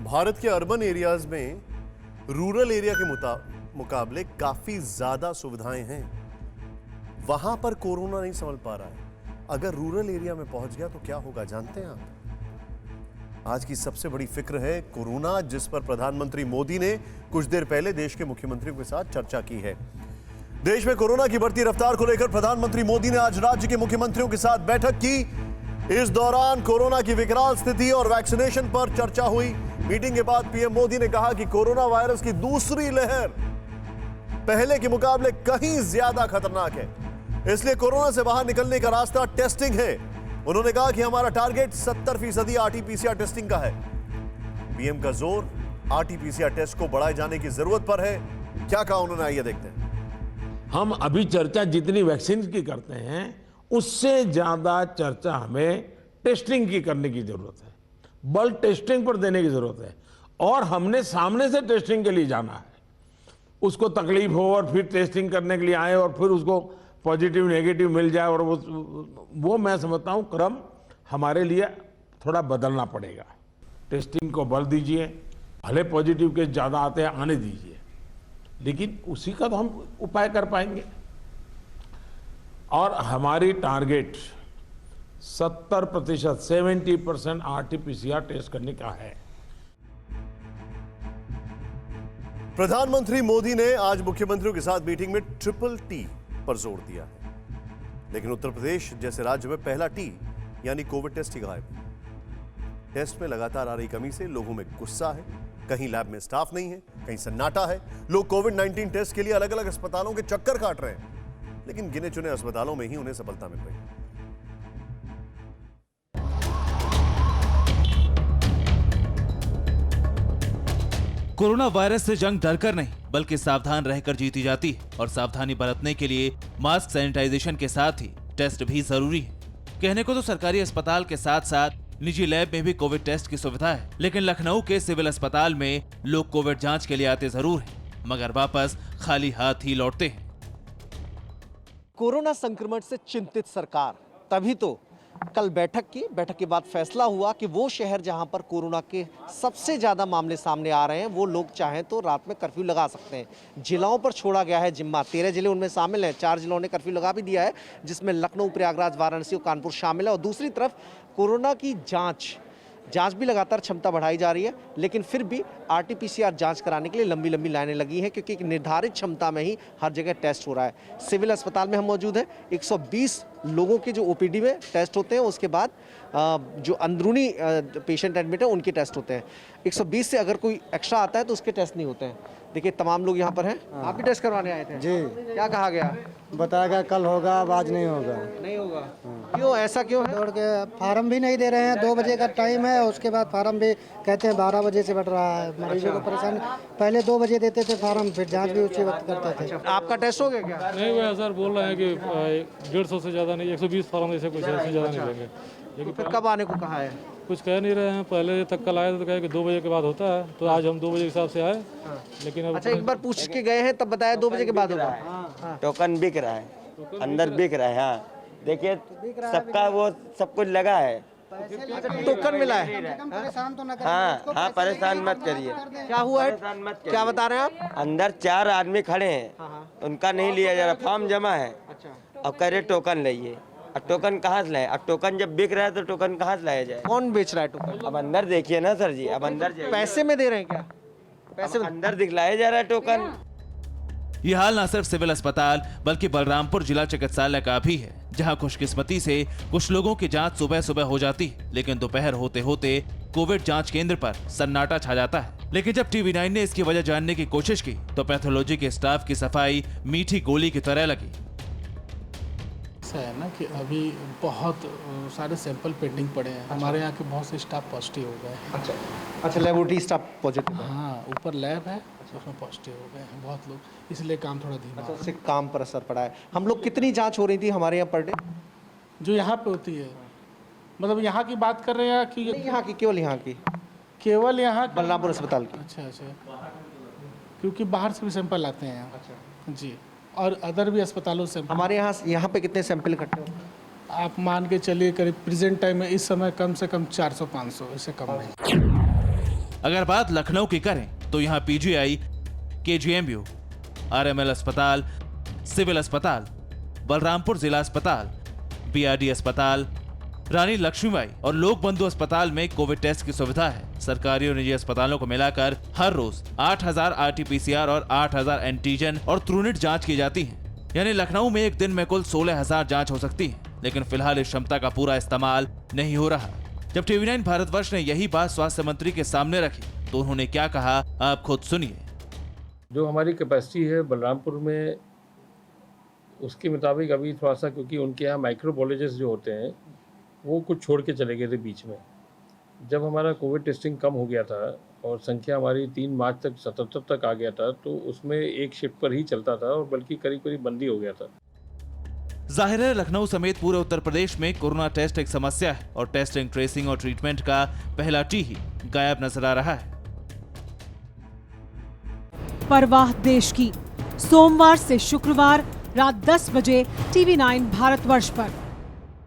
भारत के urban areas में rural area के मुकाबले काफी ज्यादा सुविधाएं हैं। वहां पर कोरोना नहीं संभल पा रहा है। अगर रूरल एरिया में पहुंच गया तो क्या होगा जानते हैं आप? आज की सबसे बड़ी फिक्र है कोरोना, जिस पर प्रधानमंत्री मोदी ने कुछ देर पहले देश के मुख्यमंत्रियों के साथ चर्चा की है। देश में कोरोना की बढ़ती रफ्तार को लेकर प्रधानमंत्री मोदी ने आज राज्य के मुख्यमंत्रियों के साथ बैठक की। इस दौरान कोरोना की विकराल स्थिति और वैक्सीनेशन पर चर्चा हुई। मीटिंग के बाद पीएम मोदी ने कहा कि कोरोना वायरस की दूसरी लहर पहले के मुकाबले कहीं ज्यादा खतरनाक है, इसलिए कोरोना से बाहर निकलने का रास्ता टेस्टिंग है। उन्होंने कहा कि हमारा टारगेट 70% आरटीपीसीआर टेस्टिंग का है। पीएम का जोर आरटीपीसीआर टेस्ट को बढ़ाए जाने की जरूरत पर है। क्या कहा उन्होंने, आइए देखते हैं। हम अभी चर्चा जितनी वैक्सीन की करते हैं उससे ज्यादा चर्चा हमें टेस्टिंग की करने की जरूरत है। बल टेस्टिंग पर देने की जरूरत है और हमने सामने से टेस्टिंग के लिए जाना है। उसको तकलीफ हो और फिर टेस्टिंग करने के लिए आए और फिर उसको पॉजिटिव नेगेटिव मिल जाए, और वो मैं समझता हूं क्रम हमारे लिए थोड़ा बदलना पड़ेगा। टेस्टिंग को बल दीजिए, भले पॉजिटिव केस ज्यादा आते हैं आने दीजिए, लेकिन उसी का तो हम उपाय कर पाएंगे। और हमारी टारगेट 70% आरटीपीसीआर टेस्ट करने का है। प्रधानमंत्री मोदी ने आज मुख्यमंत्रियों के साथ मीटिंग में ट्रिपल टी पर जोर दिया है, लेकिन उत्तर प्रदेश जैसे राज्य में पहला टी यानी कोविड टेस्ट ही गायब। टेस्ट में लगातार आ रही कमी से लोगों में गुस्सा है। कहीं लैब में स्टाफ नहीं है, कहीं सन्नाटा है। लोग कोविड-19 टेस्ट के लिए अलग अलग अस्पतालों के चक्कर काट रहे हैं, लेकिन गिने चुने अस्पतालों में ही उन्हें सफलता मिल रही है। कोरोना वायरस से जंग डरकर नहीं बल्कि सावधान रहकर जीती जाती है, और सावधानी बरतने के लिए मास्क, सैनिटाइजेशन के साथ ही टेस्ट भी जरूरी है। कहने को तो सरकारी अस्पताल के साथ साथ निजी लैब में भी कोविड टेस्ट की सुविधा है, लेकिन लखनऊ के सिविल अस्पताल में लोग कोविड जांच के लिए आते जरूर हैं, मगर वापस खाली हाथ ही लौटते हैं। कोरोना संक्रमण से चिंतित सरकार, तभी तो कल बैठक के बाद फैसला हुआ कि वो शहर जहां पर कोरोना के सबसे ज़्यादा मामले सामने आ रहे हैं, वो लोग चाहें तो रात में कर्फ्यू लगा सकते हैं। जिलों पर छोड़ा गया है जिम्मा। 13 जिले उनमें शामिल हैं। 4 जिलों ने कर्फ्यू लगा भी दिया है, जिसमें लखनऊ, प्रयागराज, वाराणसी और कानपुर शामिल है। और दूसरी तरफ कोरोना की जाँच भी लगातार क्षमता बढ़ाई जा रही है, लेकिन फिर भी आरटीपीसीआर जांच कराने के लिए लंबी लंबी लाइनें लगी हैं, क्योंकि एक निर्धारित क्षमता में ही हर जगह टेस्ट हो रहा है। सिविल अस्पताल में हम मौजूद हैं। 120 लोगों के जो ओपीडी में टेस्ट होते हैं, उसके बाद जो अंदरूनी पेशेंट एडमिट है उनके टेस्ट होते हैं। 120 से अगर कोई एक्स्ट्रा आता है तो उसके टेस्ट नहीं होते हैं। देखिए तमाम लोग यहाँ पर हैं। आप भी टेस्ट करवाने आए थे जी। क्या कहा गया? बताया गया कल होगा, अब आज नहीं होगा। नहीं होगा? क्यों, ऐसा क्यों है? दौड़ के फार्म भी नहीं दे रहे हैं। 2 बजे का टाइम है, उसके बाद फार्म भी कहते हैं 12 बजे से बढ़ रहा है। मरीजों को परेशानी, पहले 2 बजे देते थे फार्म, फिर जांच भी उसी वक्त करते थे। आपका टेस्ट हो गया क्या? नहीं हुआ सर, बोल रहे हैं कि 150 से ज़्यादा नहीं, 120 फार्म ऐसे कुछ ऐसे ज़्यादा नहीं लेंगे। लेकिन फिर कब आने को कहा है? कुछ कह नहीं रहे हैं। पहले तक कल आए तो कहे कि 2 बजे के बाद होता है, तो आज हम 2 बजे के हिसाब से आए। लेकिन अब अच्छा, एक बार पूछ के गए हैं तब बताया 2 बजे के बाद होगा। टोकन बिक रहा है, अंदर बिक रहा है। हाँ देखिए, सबका वो सब कुछ लगा है। टोकन मिला है? परेशान तो न करिए। हाँ, परेशान मत करिए। क्या हुआ है? परेशान मत करिए। क्या बता रहे हैं आप? अंदर 4 आदमी खड़े हैं, उनका नहीं लिया जा रहा, फॉर्म जमा है। अब कह रहे टोकन लाइए। अब टोकन कहाँ से लाए? अब टोकन जब बिक रहा है तो टोकन कहाँ से लाया जाए? कौन बेच रहा है टोकन? अब अंदर देखिए ना सर जी, अब अंदर पैसे में दे रहे हैं क्या? पैसे में अंदर दिखलाया जा रहा है टोकन। ये हाल न सिर्फ सिविल अस्पताल बल्कि बलरामपुर जिला चिकित्सालय का भी है, जहां खुशकिस्मती से कुछ लोगों की जांच सुबह सुबह हो जाती है, लेकिन दोपहर होते होते कोविड जांच केंद्र पर सन्नाटा छा जाता है। लेकिन जब टीवी9 ने इसकी वजह जानने की कोशिश की तो पैथोलॉजी के स्टाफ की सफाई मीठी गोली की तरह लगी। ऐसा है ना कि अभी बहुत सारे सैंपल पेंडिंग पड़े हैं। हमारे यहाँ के बहुत से स्टाफ पॉजिटिव हो गए हैं। अच्छा, लेबोरेटरी स्टाफ पॉजिटिव है? हाँ, ऊपर लैब है, उसमें पॉजिटिव हो गए हैं बहुत लोग, इसलिए काम थोड़ा धीमा। अच्छा, उससे काम पर असर पड़ा है। हम लोग कितनी जांच हो रही थी हमारे यहाँ पर डे? जो यहाँ पे होती है, मतलब यहाँ की बात कर रहे हैं कि यहाँ की? केवल यहाँ की? केवल यहाँ बलरामपुर अस्पताल की? अच्छा, क्योंकि बाहर से भी सैंपल आते हैं यहाँ। अच्छा जी, और अदर भी अस्पतालों से। हमारे यहाँ पे कितने सैंपल इकट्ठे होते हैं? आप मान के चलिए करीब प्रेजेंट टाइम में इस समय कम से कम 400-500, इससे कम नहीं। अगर बात लखनऊ की करें तो यहाँ पीजीआई, केजीएमयू, आरएमएल अस्पताल, सिविल अस्पताल, बलरामपुर जिला अस्पताल, बीआरडी अस्पताल, रानी लक्ष्मीबाई और लोक बंधु अस्पताल में कोविड टेस्ट की सुविधा है। सरकारी और निजी अस्पतालों को मिलाकर हर रोज 8000 आरटीपीसीआर और 8000 एंटीजन और ट्रूनेट जांच की जाती है। यानी लखनऊ में एक दिन में कुल 16000 जांच हो सकती है, लेकिन फिलहाल इस क्षमता का पूरा इस्तेमाल नहीं हो रहा। जब टीवी9 भारतवर्ष ने यही बात स्वास्थ्य मंत्री के सामने रखी तो उन्होंने क्या कहा, आप खुद सुनिए। जो हमारी कैपेसिटी है बलरामपुर में, उसके मुताबिक अभी थोड़ा सा, क्योंकि उनके यहाँ माइक्रोबायोलॉजिस्ट जो होते हैं वो कुछ छोड़ के चले गए थे बीच में। जब हमारा कोविड टेस्टिंग कम हो गया था और संख्या हमारी 3 मार्च तक 77 तक आ गया था, तो उसमें एक शिफ्ट पर ही चलता था और बल्कि करीब करीब बंदी हो गया था। जाहिर है लखनऊ समेत पूरे उत्तर प्रदेश में कोरोना टेस्ट एक समस्या है और टेस्टिंग, ट्रेसिंग और ट्रीटमेंट का पहला टी ही गायब नजर आ रहा है। परवाह देश की, सोमवार से शुक्रवार रात 10 बजे टीवी9 भारतवर्ष पर।